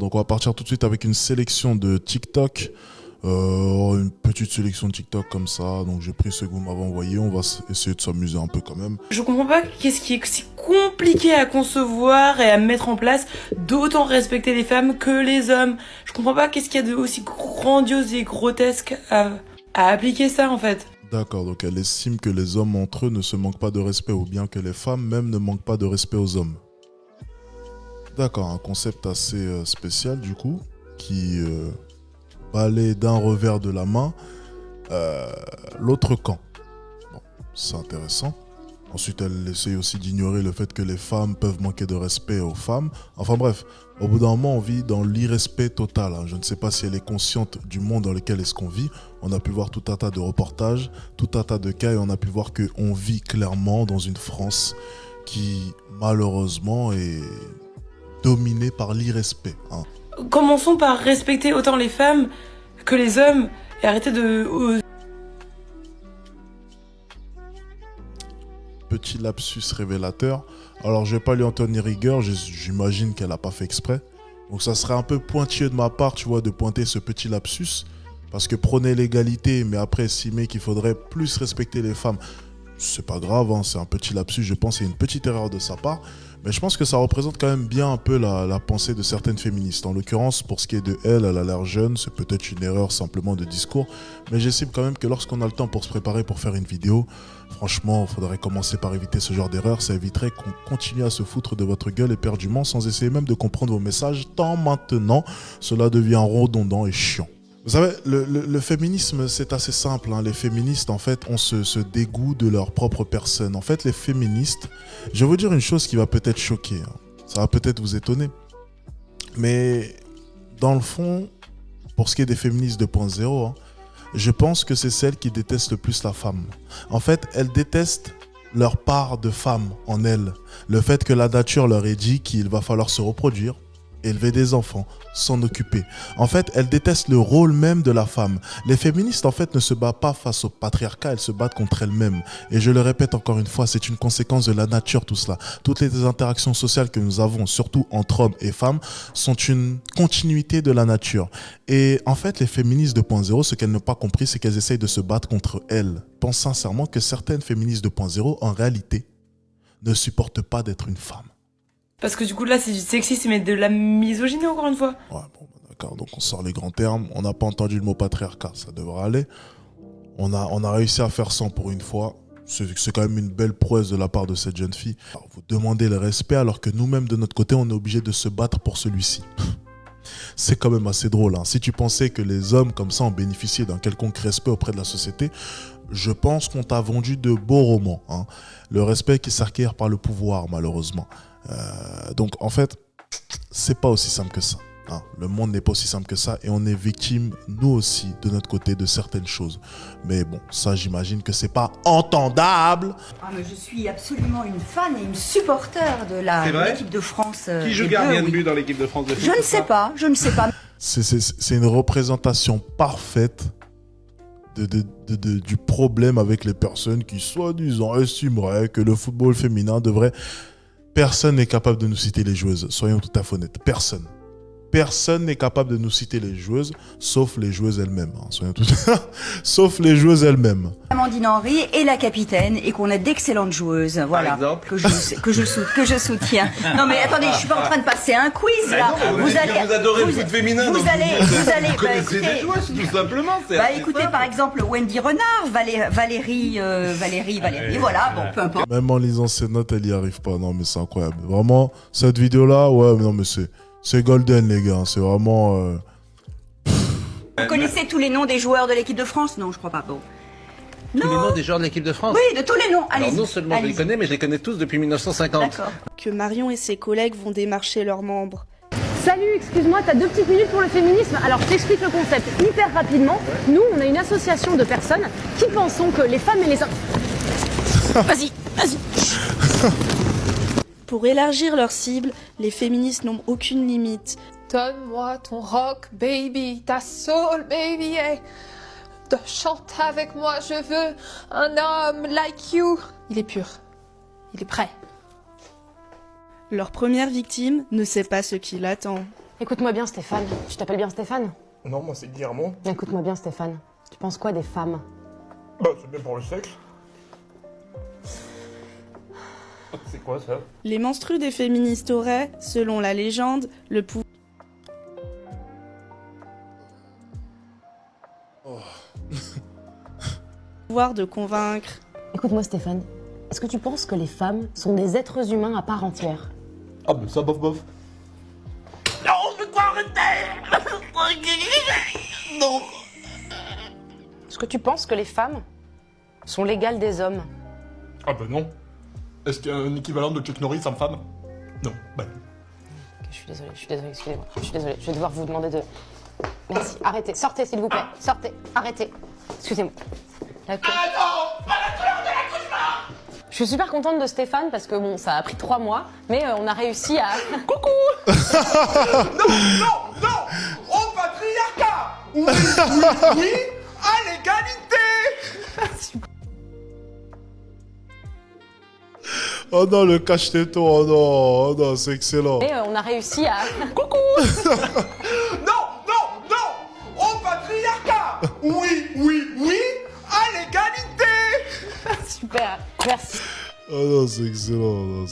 Donc on va partir tout de suite avec une sélection de TikTok. Une petite sélection de TikTok comme ça. Donc j'ai pris ce que vous m'avez envoyé. On va essayer de s'amuser un peu quand même. Je comprends pas qu'est-ce qui est si compliqué à concevoir et à mettre en place d'autant respecter les femmes que les hommes. Je comprends pas qu'est-ce qu'il y a de aussi grandiose et grotesque à appliquer ça en fait. D'accord, donc elle estime que les hommes entre eux ne se manquent pas de respect ou bien que les femmes même ne manquent pas de respect aux hommes. D'accord, un concept assez spécial du coup, qui balaye d'un revers de la main l'autre camp. Bon, c'est intéressant. Ensuite, elle essaye aussi d'ignorer le fait que les femmes peuvent manquer de respect aux femmes. Enfin bref, au bout d'un moment, on vit dans l'irrespect total. Je ne sais pas si elle est consciente du monde dans lequel est-ce qu'on vit. On a pu voir tout un tas de reportages, tout un tas de cas, et on a pu voir qu'on vit clairement dans une France qui, malheureusement, est dominée par l'irrespect. Commençons par respecter autant les femmes que les hommes et arrêter de... Petit lapsus révélateur. Alors je vais pas lui en tenir rigueur, j'imagine qu'elle a pas fait exprès. Donc ça serait un peu pointilleux de ma part, tu vois, de pointer ce petit lapsus. Parce que prôner l'égalité, mais après estimer qu'il faudrait plus respecter les femmes, c'est pas grave, c'est un petit lapsus, je pense, c'est une petite erreur de sa part. Mais je pense que ça représente quand même bien un peu la pensée de certaines féministes. En l'occurrence, pour ce qui est de elle, elle a l'air jeune, c'est peut-être une erreur simplement de discours. Mais j'estime quand même que lorsqu'on a le temps pour se préparer pour faire une vidéo, franchement, il faudrait commencer par éviter ce genre d'erreur. Ça éviterait qu'on continue à se foutre de votre gueule éperdument sans essayer même de comprendre vos messages, tant maintenant cela devient redondant et chiant. Vous savez, le féminisme, c'est assez simple. Les féministes, en fait, ont ce dégoût de leur propre personne. En fait, les féministes, je vais vous dire une chose qui va peut-être choquer. Ça va peut-être vous étonner. Mais dans le fond, pour ce qui est des féministes 2.0, je pense que c'est celles qui détestent le plus la femme. En fait, elles détestent leur part de femme en elles. Le fait que la nature leur ait dit qu'il va falloir se reproduire, élever des enfants, s'en occuper. En fait, elles détestent le rôle même de la femme. Les féministes, en fait, ne se battent pas face au patriarcat, elles se battent contre elles-mêmes. Et je le répète encore une fois, c'est une conséquence de la nature tout cela. Toutes les interactions sociales que nous avons, surtout entre hommes et femmes, sont une continuité de la nature. Et en fait, les féministes 2.0, ce qu'elles n'ont pas compris, c'est qu'elles essayent de se battre contre elles. Je pense sincèrement que certaines féministes 2.0, en réalité, ne supportent pas d'être une femme. Parce que du coup là c'est du sexisme et de la misogynie encore une fois. Ouais, bon, d'accord, donc on sort les grands termes. On n'a pas entendu le mot patriarcat, ça devrait aller. On a réussi à faire 100 pour une fois. C'est quand même une belle prouesse de la part de cette jeune fille. Alors, vous demandez le respect alors que nous-mêmes de notre côté on est obligé de se battre pour celui-ci. C'est quand même assez drôle. Si tu pensais que les hommes comme ça ont bénéficié d'un quelconque respect auprès de la société, je pense qu'on t'a vendu de beaux romans. Le respect qui s'acquiert par le pouvoir, malheureusement. Donc en fait, c'est pas aussi simple que ça. Le monde n'est pas aussi simple que ça et on est victime, nous aussi, de notre côté, de certaines choses. Mais bon, ça j'imagine que c'est pas entendable. Mais je suis absolument une fan et une supporter de l'équipe de France. Qui joue gardien de but dans l'équipe de France de foot? Je ne sais pas. C'est une représentation parfaite du problème avec les personnes qui, soi-disant, estimeraient que le football féminin devrait... Personne n'est capable de nous citer les joueuses, soyons tout à fait honnêtes. Personne. Personne n'est capable de nous citer les joueuses, sauf les joueuses elles-mêmes. Soyons tout... sauf les joueuses elles-mêmes. Amandine Henry est la capitaine et qu'on a d'excellentes joueuses, voilà, que je soutiens. Non mais attendez, je suis pas en train de passer un quiz là. Vous adorez le foot féminin. Vous allez. Connaissez des joueuses tout simplement. Écoutez par exemple Wendy Renard, Valérie, voilà, bon peu importe. Même en lisant ses notes, elle y arrive pas. Non mais c'est incroyable. Vraiment, cette vidéo-là, ouais, non mais c'est golden les gars, c'est vraiment... Vous connaissez tous les noms des joueurs de l'équipe de France? Non, je crois pas. Bon. Tous les noms des joueurs de l'équipe de France? Oui, de tous les noms, allez-y. Alors non seulement je les connais, mais je les connais tous depuis 1950. D'accord. Que Marion et ses collègues vont démarcher leurs membres. Salut, excuse-moi, t'as 2 petites minutes pour le féminisme? Alors je t'explique le concept hyper rapidement. Nous, on a une association de personnes qui pensons que les femmes et les hommes... Vas-y. Pour élargir leur cible, les féministes n'ont aucune limite. Donne-moi ton rock, baby, ta soul, baby, hey. De chanter avec moi, je veux un homme like you. Il est pur. Il est prêt. Leur première victime ne sait pas ce qui l'attend. Écoute-moi bien, Stéphane. Tu t'appelles bien Stéphane? Non, moi c'est Guillermo. Écoute-moi bien, Stéphane. Tu penses quoi des femmes? Bah, c'est bien pour le sexe. C'est quoi ça? Les menstrues des féministes auraient, selon la légende, le pouvoir de convaincre. Écoute-moi, Stéphane. Est-ce que tu penses que les femmes sont des êtres humains à part entière? Ah, bah ça, bof bof. Est-ce que tu penses que les femmes sont l'égale des hommes? Ah, bah non. Est-ce qu'il y a un équivalent de Chuck Norris en femme? Non, bah non. Je suis désolée, excusez-moi. Je suis désolée, je vais devoir vous demander de... Merci, arrêtez, sortez s'il vous plaît, sortez, arrêtez. Excusez-moi. D'accord. Ah non, pas la couleur de l'accouchement. Je suis super contente de Stéphane parce que bon, ça a pris 3 mois, mais on a réussi à... Coucou. Non au patriarcat. Oui, à l'égalité. Oh non, le cache-téton, oh non, c'est excellent. Mais on a réussi à... Coucou. Non au patriarcat. Oui, à l'égalité. Super, merci. Oh non, c'est excellent,